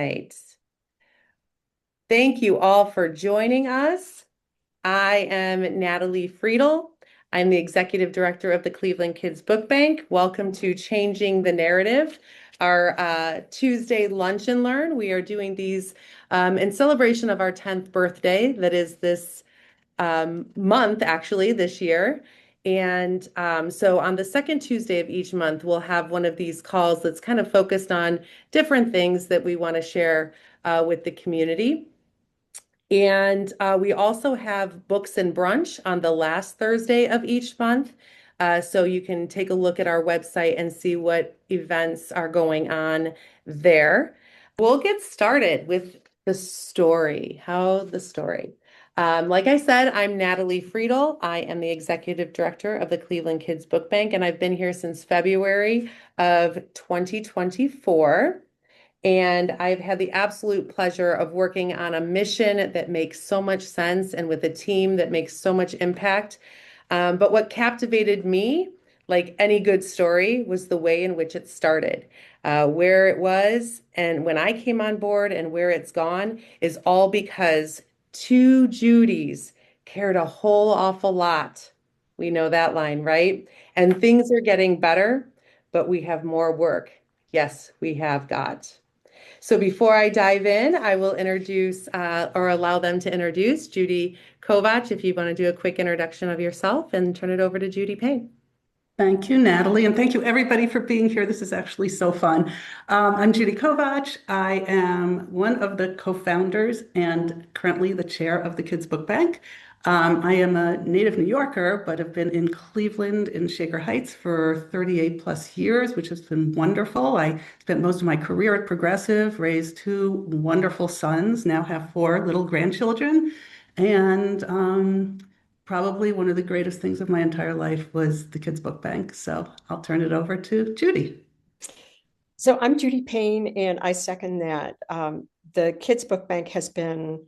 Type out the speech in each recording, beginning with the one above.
Right. Thank you all for joining us. I am Natalie Friedel. I'm the Executive Director of the Cleveland Kids Book Bank. Welcome to Changing the Narrative, our Tuesday Lunch and Learn. We are doing these in celebration of our 10th birthday, that is this month, actually, this year. And so on the second Tuesday of each month, we'll have one of these calls that's kind of focused on different things that we want to share with the community. And we also have books and brunch on the last Thursday of each month. So you can take a look at our website and see what events are going on there. We'll get started with the story. How the story. Like I said, I'm Natalie Friedel. I am the executive director of the Cleveland Kids Book Bank, and I've been here since February of 2024. And I've had the absolute pleasure of working on a mission that makes so much sense and with a team that makes so much impact. But what captivated me, like any good story, was the way in which it started. Where it was and when I came on board and where it's gone is all because two Judys cared a whole awful lot. We know that line, right? And things are getting better, but we have more work. Yes, we have got. So before I dive in, I will introduce or allow them to introduce Judy Kovach, if you want to do a quick introduction of yourself and turn it over to Judy Payne. Thank you, Natalie, and thank you everybody for being here. This is actually so fun. I'm Judy Kovach. I am one of the co-founders and currently the chair of the Kids Book Bank. I am a native New Yorker, but have been in Cleveland in Shaker Heights for 38 plus years, which has been wonderful. I spent most of my career at Progressive, raised two wonderful sons, now have four little grandchildren, and probably one of the greatest things of my entire life was the Kids Book Bank. So I'll turn it over to Judy. So I'm Judy Payne, and I second that. The Kids Book Bank has been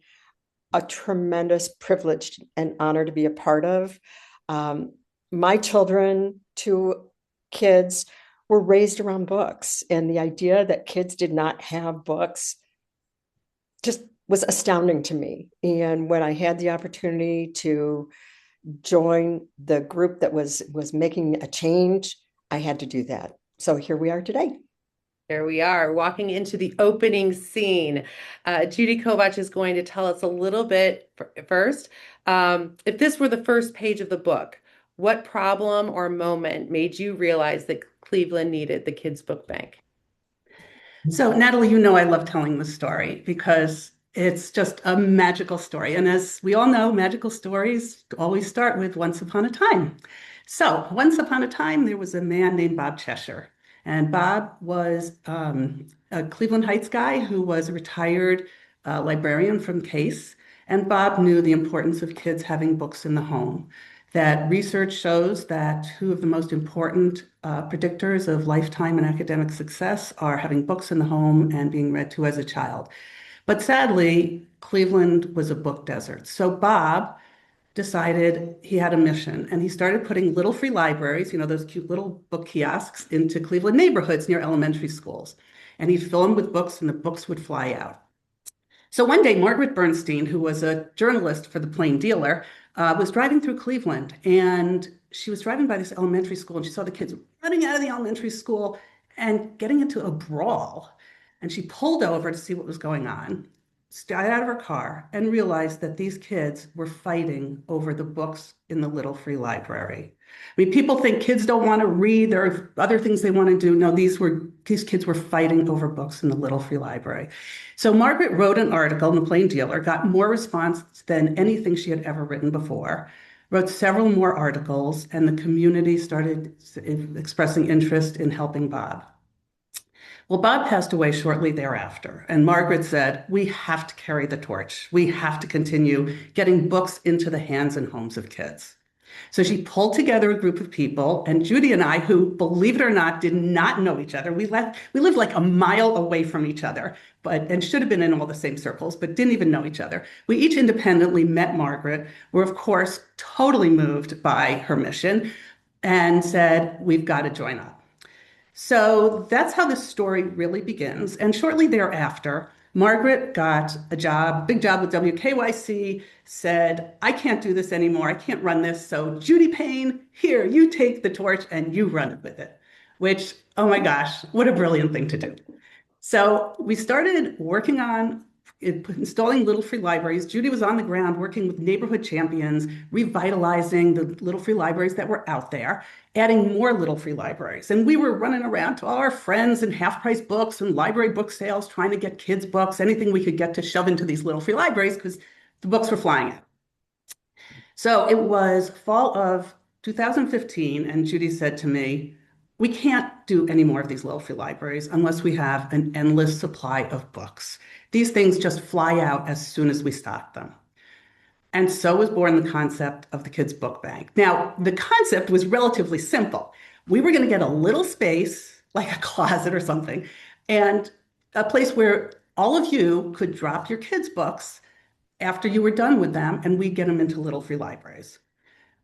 a tremendous privilege and honor to be a part of. My children, two kids, were raised around books, and the idea that kids did not have books just was astounding to me. And when I had the opportunity to join the group that was making a change, I had to do that. So here we are today. Here we are, walking into the opening scene. Judy Kovach is going to tell us a little bit first. If this were the first page of the book, what problem or moment made you realize that Cleveland needed the Kids Book Bank? So, Natalie, you know I love telling this story because it's just a magical story. And as we all know, magical stories always start with once upon a time. So, once upon a time, there was a man named Bob Cheshire. And Bob was a Cleveland Heights guy who was a retired librarian from Case. And Bob knew the importance of kids having books in the home. That research shows that two of the most important predictors of lifetime and academic success are having books in the home and being read to as a child. But sadly, Cleveland was a book desert. So Bob decided he had a mission and he started putting little free libraries, you know, those cute little book kiosks into Cleveland neighborhoods near elementary schools. And he'd fill them with books and the books would fly out. So one day, Margaret Bernstein, who was a journalist for the Plain Dealer, was driving through Cleveland and she was driving by this elementary school and she saw the kids running out of the elementary school and getting into a brawl. And she pulled over to see what was going on, got out of her car, and realized that these kids were fighting over the books in the little free library. I mean, people think kids don't want to read. There are other things they want to do. No, these kids were fighting over books in the little free library. So Margaret wrote an article in the Plain Dealer, got more response than anything she had ever written before, wrote several more articles, and the community started expressing interest in helping Bob. Well, Bob passed away shortly thereafter, and Margaret said, we have to carry the torch. We have to continue getting books into the hands and homes of kids. So she pulled together a group of people, and Judy and I, who, believe it or not, did not know each other. We lived like a mile away from each other, and should have been in all the same circles, but didn't even know each other. We each independently met Margaret, were of course totally moved by her mission, and said, we've got to join up. So that's how the story really begins. And shortly thereafter, Margaret got a job, big job with WKYC, said, I can't do this anymore. I can't run this. So Judy Payne, here, you take the torch and you run it with it, which, oh my gosh, what a brilliant thing to do. So we started working on installing little free libraries. Judy was on the ground working with neighborhood champions, revitalizing the little free libraries that were out there, adding more little free libraries. And we were running around to all our friends and half-price books and library book sales, trying to get kids' books, anything we could get to shove into these little free libraries because the books were flying out. So it was fall of 2015, and Judy said to me, we can't do any more of these little free libraries unless we have an endless supply of books. These things just fly out as soon as we stock them. And so was born the concept of the Kids Book Bank. Now, the concept was relatively simple. We were going to get a little space, like a closet or something, and a place where all of you could drop your kids' books after you were done with them, and we'd get them into little free libraries.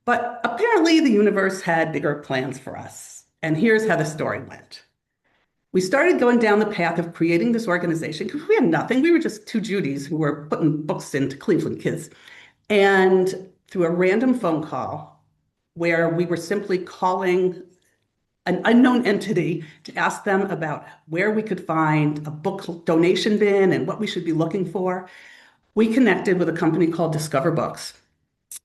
But apparently the universe had bigger plans for us. And here's how the story went. We started going down the path of creating this organization because we had nothing. We were just two Judys who were putting books into Cleveland kids. And through a random phone call where we were simply calling an unknown entity to ask them about where we could find a book donation bin and what we should be looking for, we connected with a company called Discover Books.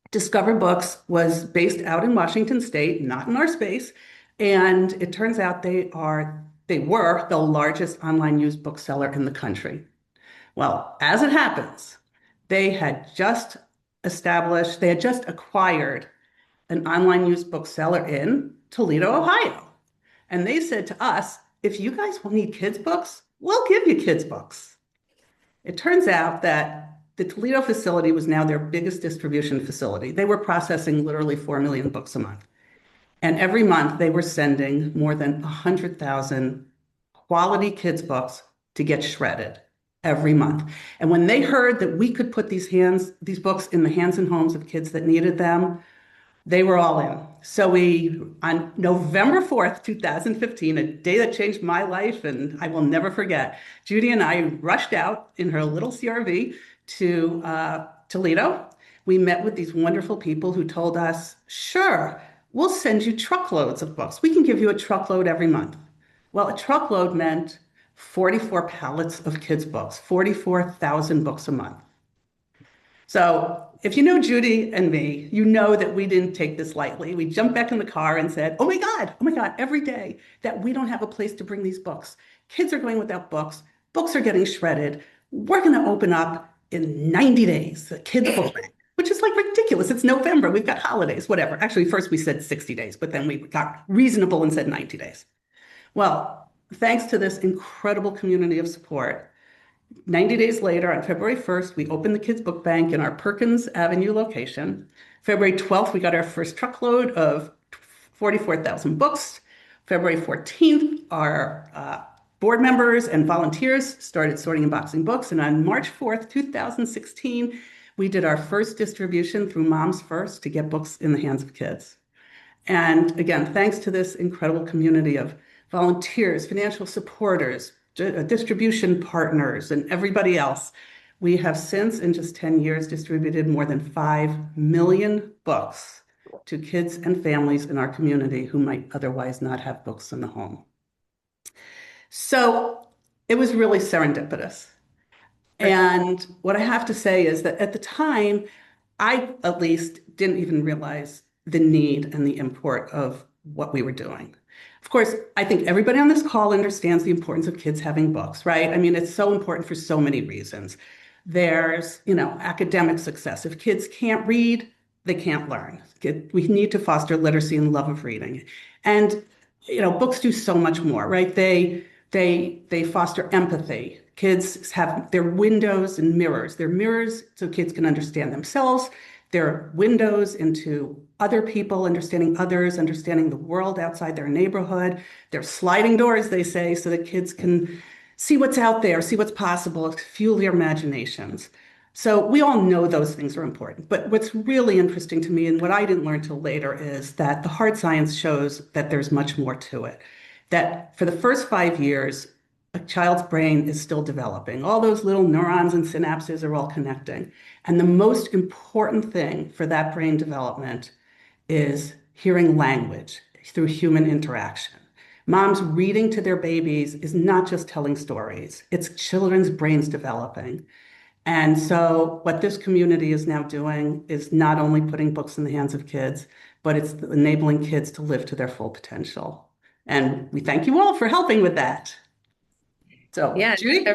Discover Books was based out in Washington State, not in our space, and it turns out they were the largest online used bookseller in the country. Well, as it happens, they had just acquired an online used bookseller in Toledo, Ohio. And they said to us, if you guys will need kids' books, we'll give you kids' books. It turns out that the Toledo facility was now their biggest distribution facility. They were processing literally 4 million books a month. And every month they were sending more than 100,000 quality kids' books to get shredded every month. And when they heard that we could put these books in the hands and homes of kids that needed them, they were all in. So on November 4th, 2015, a day that changed my life and I will never forget, Judy and I rushed out in her little CRV to Toledo. We met with these wonderful people who told us, sure, we'll send you truckloads of books. We can give you a truckload every month. Well, a truckload meant 44 pallets of kids' books, 44,000 books a month. So if you know Judy and me, you know that we didn't take this lightly. We jumped back in the car and said, oh my God, every day that we don't have a place to bring these books. Kids are going without books. Books are getting shredded. We're going to open up in 90 days, the Kids Book Bank, which is like ridiculous. It's November. We've got holidays, whatever. Actually, first we said 60 days, but then we got reasonable and said 90 days. Well, thanks to this incredible community of support, 90 days later, on February 1st, we opened the Kids Book Bank in our Perkins Avenue location. February 12th, we got our first truckload of 44,000 books. February 14th, our board members and volunteers started sorting and boxing books. And on March 4th, 2016, we did our first distribution through Moms First to get books in the hands of kids. And again, thanks to this incredible community of volunteers, financial supporters, distribution partners, and everybody else, we have since, in just 10 years, distributed more than 5 million books to kids and families in our community who might otherwise not have books in the home. So it was really serendipitous. And what I have to say is that at the time, I at least didn't even realize the need and the import of what we were doing. Of course, I think everybody on this call understands the importance of kids having books, right? I mean, it's so important for so many reasons. There's, academic success. If kids can't read, they can't learn. We need to foster literacy and love of reading. And, books do so much more, right? They foster empathy. Kids have their windows and mirrors. They're mirrors so kids can understand themselves. They're windows into other people, understanding others, understanding the world outside their neighborhood. They're sliding doors, they say, so that kids can see what's out there, see what's possible, fuel their imaginations. So we all know those things are important. But what's really interesting to me, and what I didn't learn till later, is that the hard science shows that there's much more to it. That for the first 5 years, a child's brain is still developing. All those little neurons and synapses are all connecting. And the most important thing for that brain development is hearing language through human interaction. Moms reading to their babies is not just telling stories, it's children's brains developing. And so, what this community is now doing is not only putting books in the hands of kids, but it's enabling kids to live to their full potential. And we thank you all for helping with that. So, Yeah, Judy?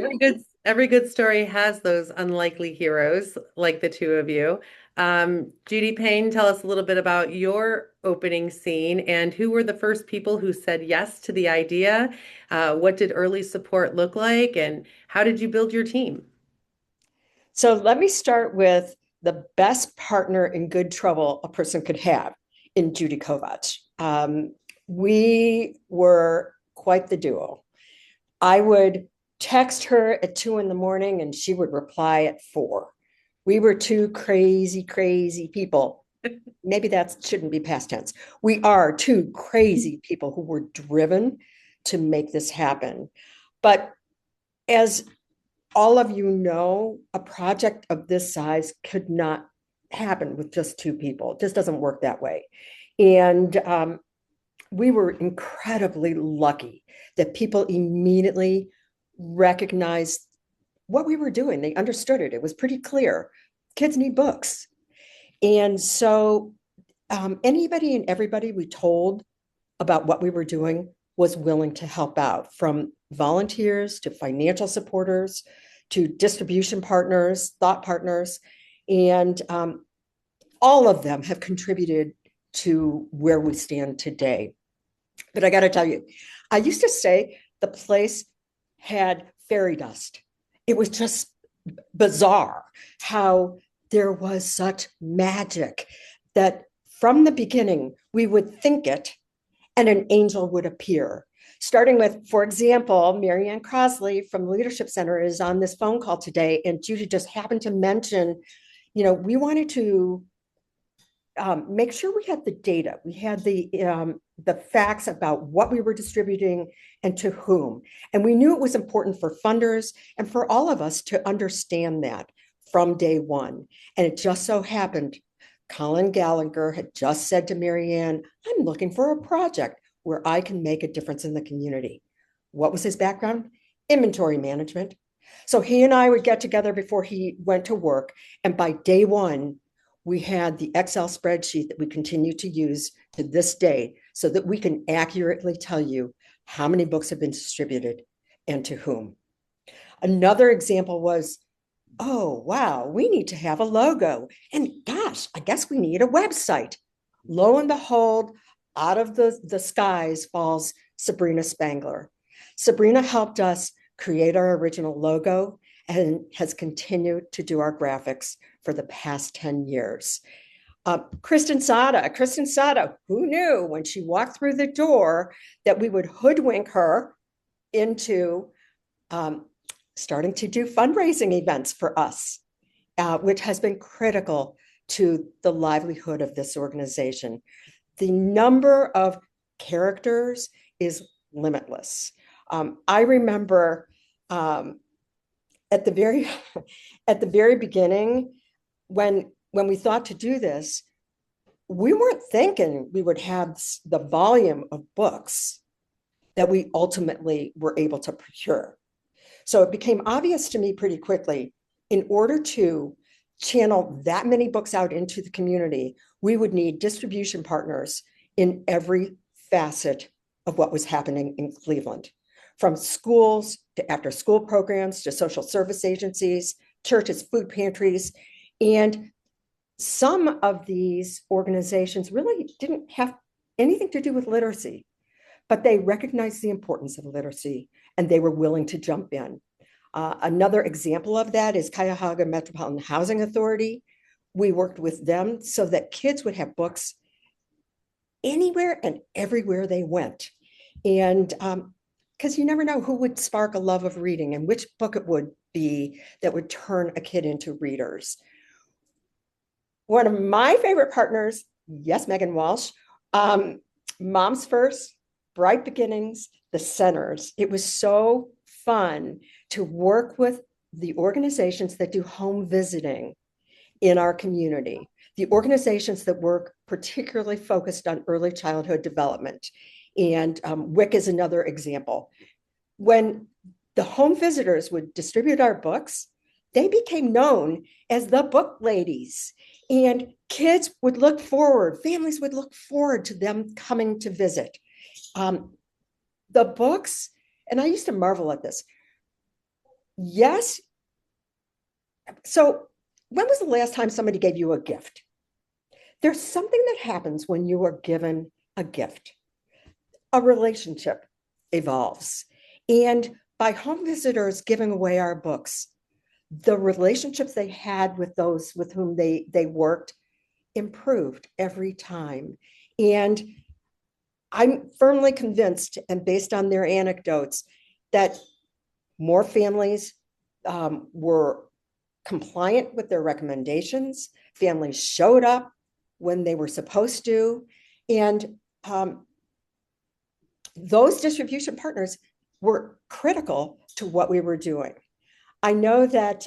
every good story has those unlikely heroes like the two of you. Judy Payne, tell us a little bit about your opening scene and who were the first people who said yes to the idea? What did early support look like, and how did you build your team? So let me start with the best partner in good trouble a person could have in Judy Kovach. We were quite the duo. I would text her at 2 in the morning and she would reply at 4. We were two crazy, crazy people. Maybe that shouldn't be past tense. We are two crazy people who were driven to make this happen. But as all of you know, a project of this size could not happen with just two people. It just doesn't work that way. And we were incredibly lucky that people immediately recognized what we were doing. They understood it. It was pretty clear. Kids need books. And so anybody and everybody we told about what we were doing was willing to help out, from volunteers to financial supporters to distribution partners, thought partners, and all of them have contributed to where we stand today. But I got to tell you, I used to say the place had fairy dust. It was just bizarre how there was such magic that from the beginning, we would think it and an angel would appear. Starting with, for example, Marianne Crosley from the Leadership Center is on this phone call today, and Judy just happened to mention, we wanted to make sure we had the data, we had the facts about what we were distributing and to whom. And we knew it was important for funders and for all of us to understand that from day one. And it just so happened, Colin Gallagher had just said to Marianne, I'm looking for a project where I can make a difference in the community. What was his background? Inventory management. So he and I would get together before he went to work. And by day one, we had the Excel spreadsheet that we continue to use to this day so that we can accurately tell you how many books have been distributed and to whom. Another example was, oh, wow, we need to have a logo. And gosh, I guess we need a website. Lo and behold, out of the skies falls Sabrina Spangler. Sabrina helped us create our original logo and has continued to do our graphics for the past 10 years. Kristen Sada, who knew when she walked through the door that we would hoodwink her into starting to do fundraising events for us, which has been critical to the livelihood of this organization. The number of characters is limitless. I remember at the very beginning, when we thought to do this, we weren't thinking we would have the volume of books that we ultimately were able to procure. So it became obvious to me pretty quickly, in order to channel that many books out into the community, we would need distribution partners in every facet of what was happening in Cleveland, from schools to after school programs to social service agencies, churches, food pantries. And some of these organizations really didn't have anything to do with literacy, but they recognized the importance of literacy and they were willing to jump in. Another example of that is Cuyahoga Metropolitan Housing Authority. We worked with them so that kids would have books anywhere and everywhere they went. And because you never know who would spark a love of reading and which book it would be that would turn a kid into readers. One of my favorite partners, yes, Megan Walsh, Moms First, Bright Beginnings, The Centers. It was so fun to work with the organizations that do home visiting in our community, the organizations that work particularly focused on early childhood development. And WIC is another example. When the home visitors would distribute our books, they became known as the book ladies. And kids would look forward, families would look forward to them coming to visit. The books, and I used to marvel at this. Yes. So, when was the last time somebody gave you a gift? There's something that happens when you are given a gift. A relationship evolves. And by home visitors giving away our books, the relationships they had with those with whom they worked improved every time. And I'm firmly convinced, and based on their anecdotes, that more families were compliant with their recommendations. Families showed up when they were supposed to. And those distribution partners were critical to what we were doing. I know that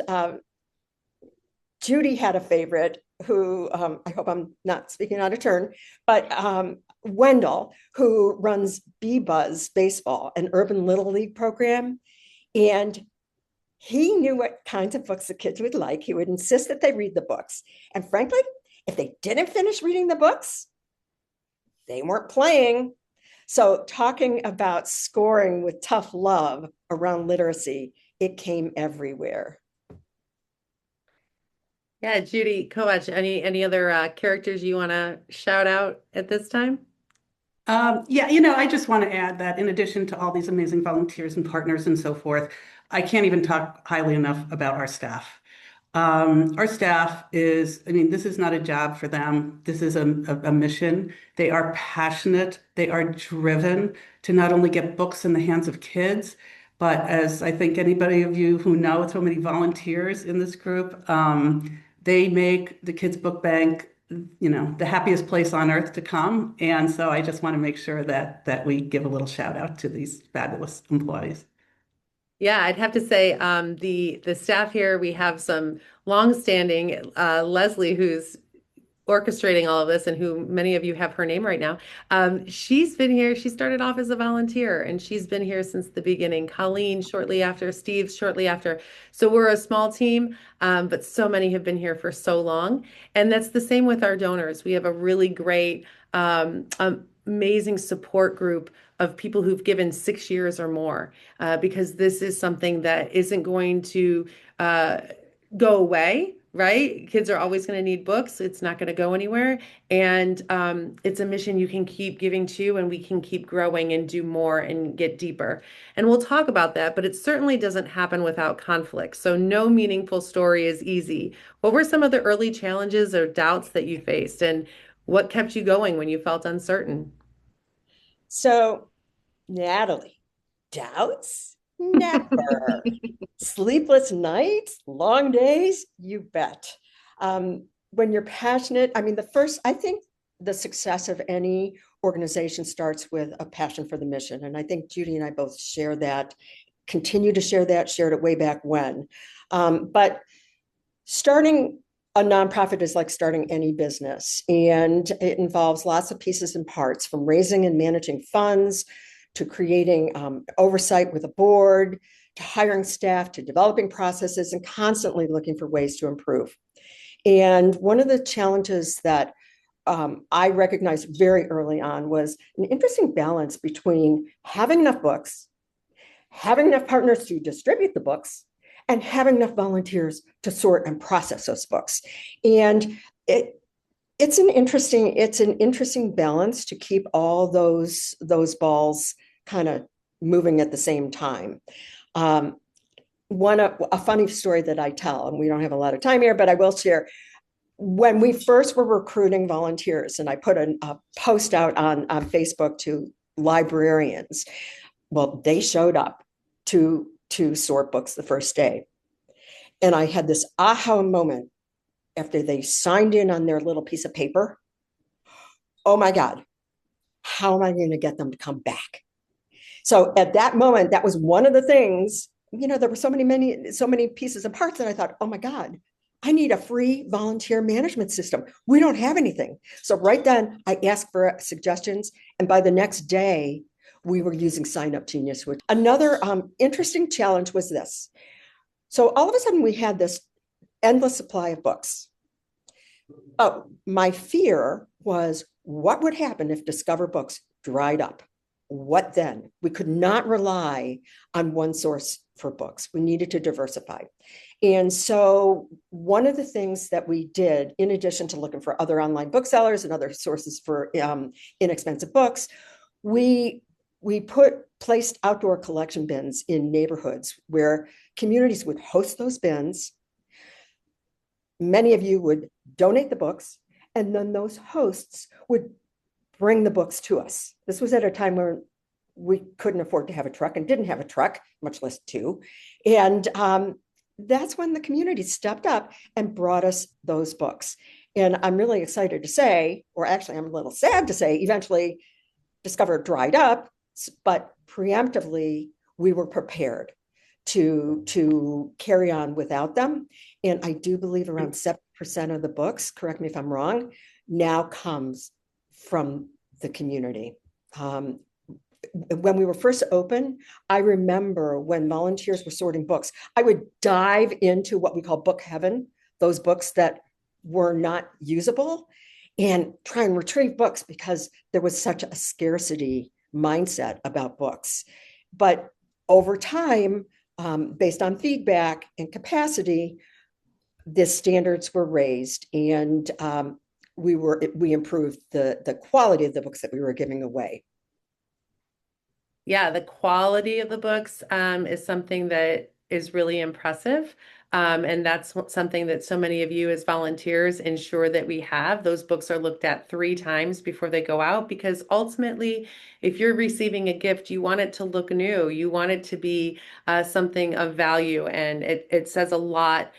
Judy had a favorite who, I hope I'm not speaking out of turn, but Wendell, who runs B-Buzz Baseball, an urban little league program. And he knew what kinds of books the kids would like. He would insist that they read the books. And frankly, if they didn't finish reading the books, they weren't playing. So talking about scoring with tough love around literacy, it came everywhere. Yeah, Judy, Kovach, any other characters you want to shout out at this time? Yeah, I just want to add that in addition to all these amazing volunteers and partners and so forth, I can't even talk highly enough about our staff. Our staff is, I mean, this is not a job for them. This is a mission. They are passionate. They are driven to not only get books in the hands of kids, but as I think anybody of you who know so many volunteers in this group, they make the Kids Book Bank, the happiest place on earth to come. And so I just want to make sure that we give a little shout out to these fabulous employees. Yeah, I'd have to say the staff here, we have some longstanding Leslie, who's orchestrating all of this and who many of you have her name right now. She's been here. She started off as a volunteer and she's been here since the beginning. Colleen shortly after, Steve shortly after. So we're a small team, but so many have been here for so long. And that's the same with our donors. We have a really great, amazing support group of people who've given 6 years or more, because this is something that isn't going to go away. Right? Kids are always going to need books. It's not going to go anywhere. And it's a mission you can keep giving to, and we can keep growing and do more and get deeper. And we'll talk about that, but it certainly doesn't happen without conflict. So no meaningful story is easy. What were some of the early challenges or doubts that you faced, and what kept you going when you felt uncertain? So, Natalie, doubts? Never. Sleepless nights, long days, you bet. When you're passionate, I mean, I think the success of any organization starts with a passion for the mission. And I think Judy and I both share that, continue to share that, shared it way back when. But starting a nonprofit is like starting any business, and it involves lots of pieces and parts, from raising and managing funds to creating oversight with a board, to hiring staff, to developing processes, and constantly looking for ways to improve. And one of the challenges that I recognized very early on was an interesting balance between having enough books, having enough partners to distribute the books, and having enough volunteers to sort and process those books. And it's an interesting balance to keep all those balls kind of moving at the same time. A funny story that I tell, and we don't have a lot of time here, but I will share. When we first were recruiting volunteers, and I put a post out on Facebook to librarians, well, they showed up to sort books the first day. And I had this aha moment after they signed in on their little piece of paper. Oh my God, how am I going to get them to come back? So at that moment, that was one of the things there were so many pieces and parts that I thought, oh my God, I need a free volunteer management system. We don't have anything. So right then I asked for suggestions. And by the next day, we were using Sign Up Genius. Which another interesting challenge was this. So all of a sudden we had this endless supply of books. Oh, my fear was what would happen if Discover Books dried up? What then? We could not rely on one source for books. We needed to diversify. And so one of the things that we did, in addition to looking for other online booksellers and other sources for inexpensive books, we placed outdoor collection bins in neighborhoods where communities would host those bins. Many of you would donate the books, and then those hosts would bring the books to us. This was at a time where we couldn't afford to have a truck and didn't have a truck, much less two. And that's when the community stepped up and brought us those books. And I'm really excited to say, or actually I'm a little sad to say, eventually Discover dried up, but preemptively we were prepared to carry on without them. And I do believe around 7% of the books, correct me if I'm wrong, now comes from the community. When we were first open, I remember when volunteers were sorting books, I would dive into what we call book heaven, those books that were not usable, and try and retrieve books because there was such a scarcity mindset about books. But over time, based on feedback and capacity, the standards were raised, and we improved the quality of the books that we were giving away. Yeah, the quality of the books is something that is really impressive. And that's something that so many of you as volunteers ensure that we have. Those books are looked at 3 times before they go out, because ultimately, if you're receiving a gift, you want it to look new. You want it to be something of value. And it says a lot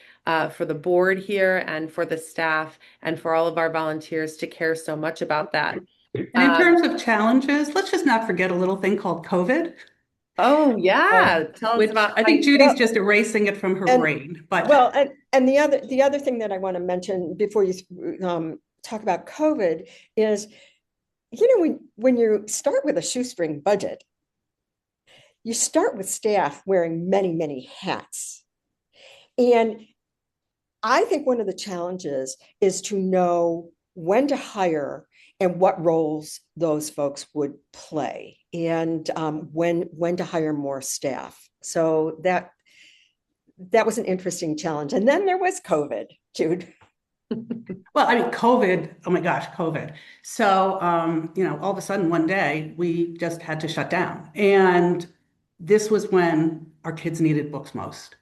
for the board here and for the staff and for all of our volunteers to care so much about that. And in terms of challenges, let's just not forget a little thing called COVID, Oh yeah, tell us which about I how think you. Judy's Well, just erasing it from her and brain. But well, and the other thing that I want to mention before you talk about COVID is, when you start with a shoestring budget, you start with staff wearing many, many hats. And I think one of the challenges is to know when to hire and what roles those folks would play, and when to hire more staff. So that was an interesting challenge. And then there was COVID, Jude. well, I mean, COVID, oh my gosh, COVID. So, all of a sudden one day we just had to shut down. And this was when our kids needed books most.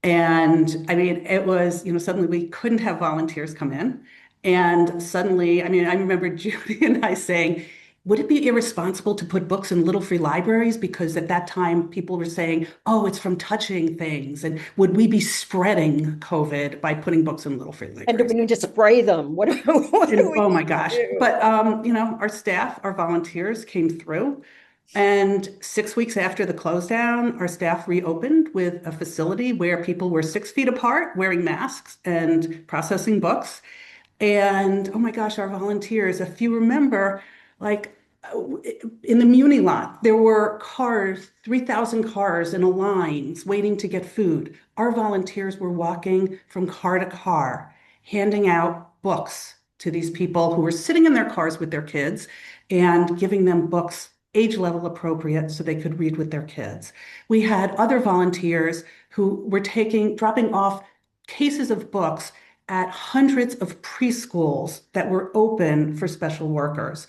And I mean, it was, suddenly we couldn't have volunteers come in. And suddenly, I mean, I remember Judy and I saying, would it be irresponsible to put books in little free libraries? Because at that time, people were saying, oh, it's from touching things. And would we be spreading COVID by putting books in little free And do libraries? we need to spray them? What do And we oh my need to gosh. do? But, our staff, our volunteers came through. And 6 weeks after the close down, our staff reopened with a facility where people were 6 feet apart, wearing masks and processing books. And oh my gosh, our volunteers, if you remember, like in the Muni lot, there were cars, 3,000 cars in a lines waiting to get food. Our volunteers were walking from car to car, handing out books to these people who were sitting in their cars with their kids and giving them books age level appropriate so they could read with their kids. We had other volunteers who were dropping off cases of books at hundreds of preschools that were open for special workers.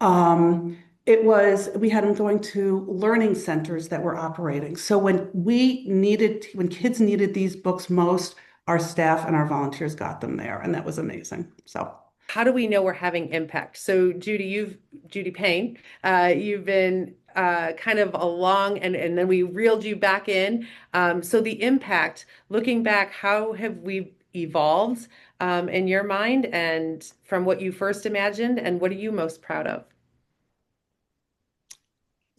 We had them going to learning centers that were operating. So when kids needed these books most, our staff and our volunteers got them there, and that was amazing. So. How do we know we're having impact? So Judy Payne, you've been kind of along, and then we reeled you back in. So the impact, looking back, how have we evolved in your mind and from what you first imagined, and what are you most proud of?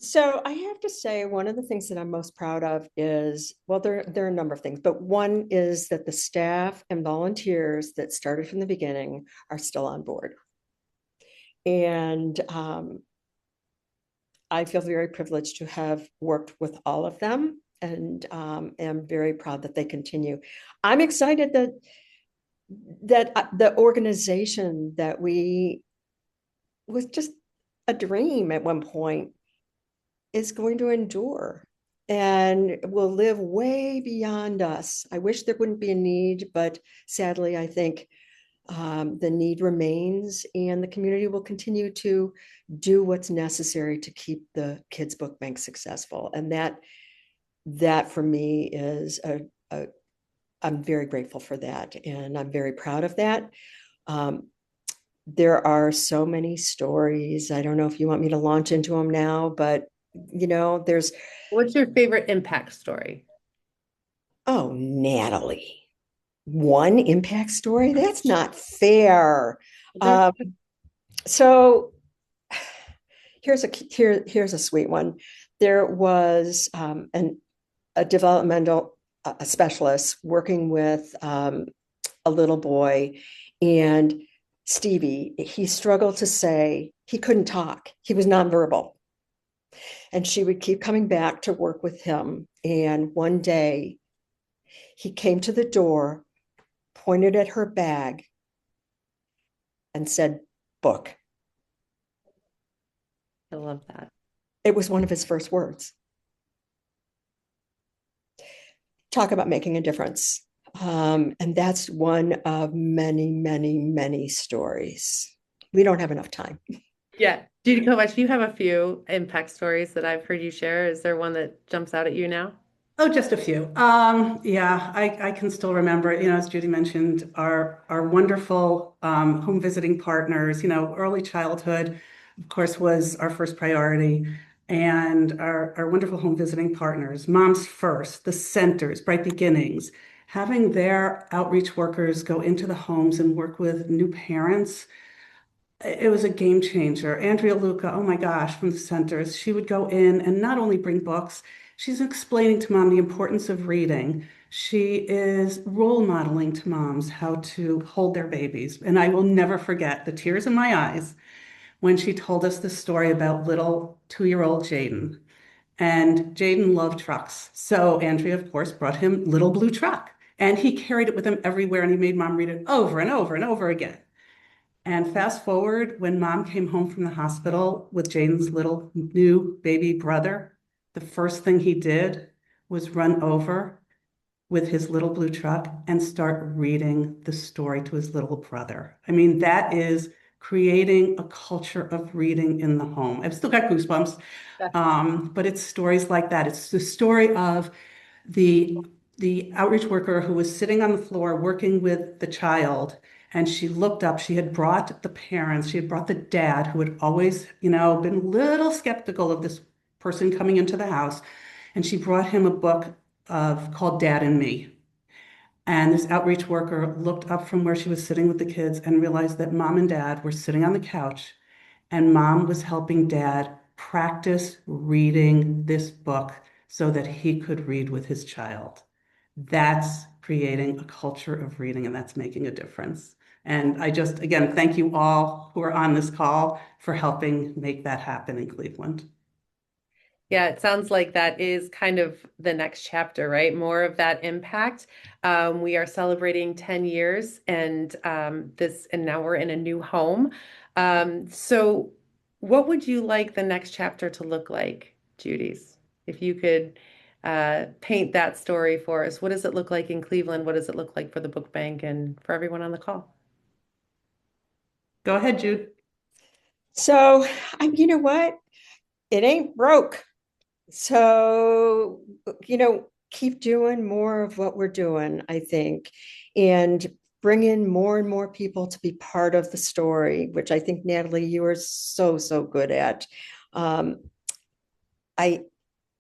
So I have to say, one of the things that I'm most proud of is, well, there are a number of things, but one is that the staff and volunteers that started from the beginning are still on board. And I feel very privileged to have worked with all of them and am very proud that they continue. I'm excited that the organization that we was just a dream at one point is going to endure and will live way beyond us. I wish there wouldn't be a need, but sadly, I think the need remains, and the community will continue to do what's necessary to keep the Kids Book Bank successful. And that for me is I'm very grateful for that, and I'm very proud of that. Um, there are so many stories. I don't know if you want me to launch into them now, but there's What's your favorite impact story? oh, Natalie, one impact story? That's not fair. There's Um, so here's a sweet one. There was a developmental a specialist working with a little boy, and Stevie, he struggled to say, he couldn't talk. He was nonverbal. And she would keep coming back to work with him. And one day he came to the door, pointed at her bag, and said, "Book." I love that. It was one of his first words. Talk about making a difference. And that's one of many, many, many stories. We don't have enough time. Yeah. Judy Kovach, you have a few impact stories that I've heard you share. Is there one that jumps out at you now? Oh, just a few. Yeah, I can still remember, as Judy mentioned, our wonderful home visiting partners, early childhood, of course, was our first priority. And our wonderful home visiting partners, Moms First, the centers, Bright Beginnings, having their outreach workers go into the homes and work with new parents. It was a game changer. Andrea Luca, oh my gosh, from the centers, she would go in and not only bring books, she's explaining to mom the importance of reading. She is role modeling to moms how to hold their babies. And I will never forget the tears in my eyes when she told us the story about little 2-year-old Jaden. And Jaden loved trucks. So Andrea, of course, brought him Little Blue Truck. And he carried it with him everywhere and he made mom read it over and over and over again. And fast forward when mom came home from the hospital with Jaden's little new baby brother, the first thing he did was run over with his little blue truck and start reading the story to his little brother. I mean, that is creating a culture of reading in the home. I've still got goosebumps, but it's stories like that. It's the story of the the outreach worker who was sitting on the floor working with the child, and she looked up. She had brought the parents, she had brought the dad who had always, been a little skeptical of this person coming into the house, and she brought him a book called Dad and Me. And this outreach worker looked up from where she was sitting with the kids and realized that mom and dad were sitting on the couch, and mom was helping dad practice reading this book so that he could read with his child. That's creating a culture of reading, and that's making a difference. And I just, again, thank you all who are on this call for helping make that happen in Cleveland. Yeah, it sounds like that is kind of the next chapter, right? More of that impact. We are celebrating 10 years and now we're in a new home. So what would you like the next chapter to look like, Judy's? If you could paint that story for us, what does it look like in Cleveland? What does it look like for the book bank and for everyone on the call? Go ahead, Jude. So, you know what? It ain't broke. So, keep doing more of what we're doing, I think, and bring in more and more people to be part of the story, which I think, Natalie, you are so, so good at. Um, I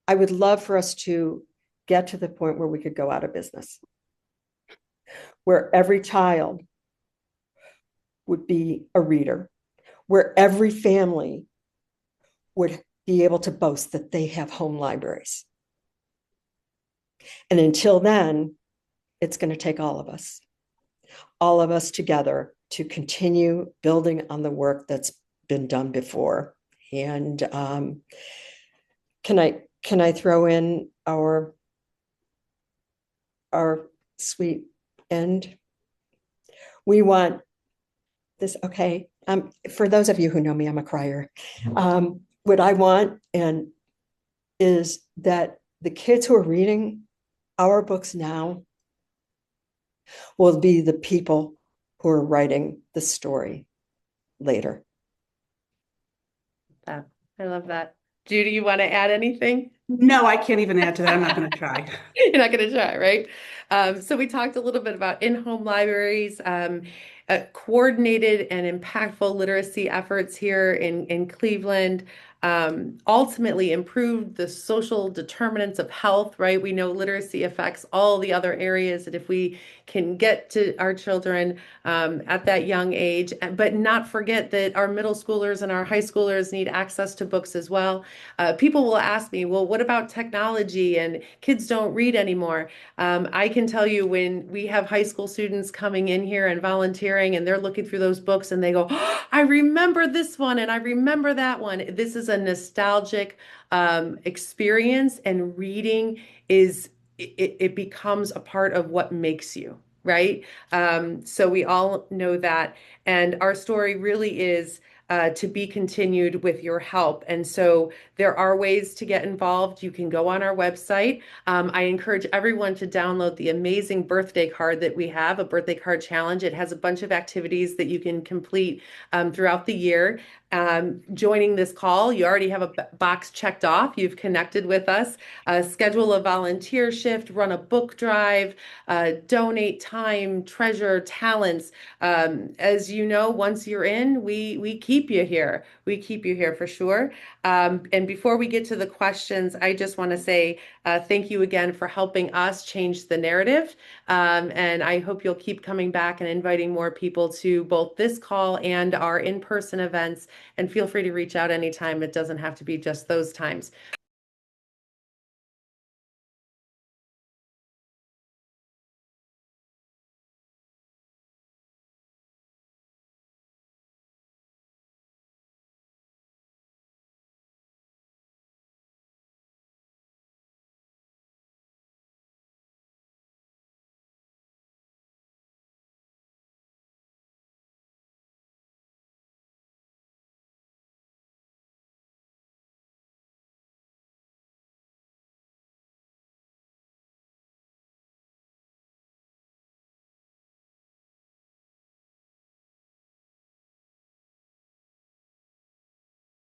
I would love for us to get to the point where we could go out of business, where every child would be a reader, where every family would be able to boast that they have home libraries. And until then, it's going to take all of us together to continue building on the work that's been done before. And can I throw in our sweet end? We want this, okay. For those of you who know me, I'm a crier. What I want is that the kids who are reading our books now will be the people who are writing the story later. I love that. Judy, you want to add anything? No, I can't even add to that. I'm not going to try. You're not going to try, right? So we talked a little bit about in-home libraries, coordinated and impactful literacy efforts here in Cleveland, ultimately improved the social determinants of health, right? We know literacy affects all the other areas, and if we can get to our children at that young age, but not forget that our middle schoolers and our high schoolers need access to books as well. People will ask me, well, what about technology and kids don't read anymore? I can tell you when we have high school students coming in here and volunteering and they're looking through those books and they go, oh, I remember this one and I remember that one. This is a nostalgic experience, and reading it becomes a part of what makes you, right? So we all know that. And our story really is to be continued with your help. And so there are ways to get involved. You can go on our website. I encourage everyone to download the amazing birthday card that we have, a birthday card challenge. It has a bunch of activities that you can complete throughout the year. Joining this call, you already have a box checked off. You've connected with us. Schedule a volunteer shift, run a book drive, donate time, treasure, talents. As you know, once you're in, we keep you here. We keep you here for sure. And before we get to the questions, I just want to say thank you again for helping us change the narrative. And I hope you'll keep coming back and inviting more people to both this call and our in-person events. And feel free to reach out anytime. It doesn't have to be just those times.